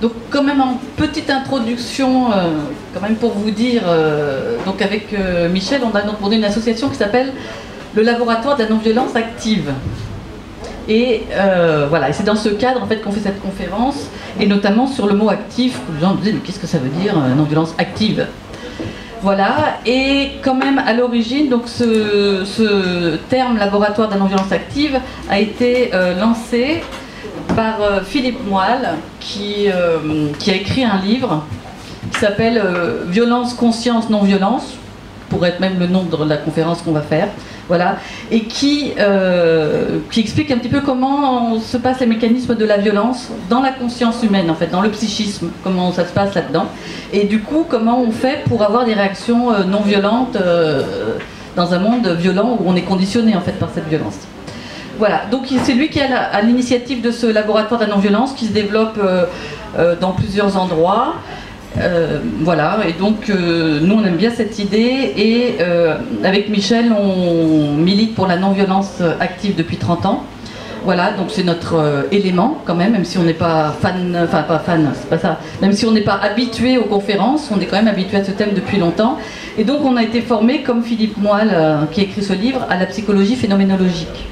Donc quand même en petite introduction, quand même pour vous dire, donc avec Michel, on a donc monté une association qui s'appelle le Laboratoire de la non-violence active. Et voilà, et c'est dans ce cadre en fait qu'on fait cette conférence, et notamment sur le mot actif, où les gens me disaient mais qu'est-ce que ça veut dire non-violence active? Voilà, et quand même à l'origine, donc ce terme laboratoire de la non-violence active a été lancé par Philippe Moelle, qui a écrit un livre qui s'appelle Violence, conscience, non-violence, pour être même le nom de la conférence qu'on va faire, voilà, et qui explique un petit peu comment se passent les mécanismes de la violence dans la conscience humaine, en fait, dans le psychisme, comment ça se passe là-dedans, et du coup, comment on fait pour avoir des réactions non violentes dans un monde violent où on est conditionné, en fait, par cette violence. Voilà, donc c'est lui qui est à l'initiative de ce laboratoire de la non-violence qui se développe dans plusieurs endroits. Voilà, et donc nous on aime bien cette idée, et avec Michel on milite pour la non-violence active depuis 30 ans. Voilà, donc c'est notre élément quand même si on n'est pas fan, enfin pas fan, c'est pas ça, même si on n'est pas habitué aux conférences, on est quand même habitué à ce thème depuis longtemps. Et donc on a été formé, comme Philippe Moelle qui a écrit ce livre, à la psychologie phénoménologique.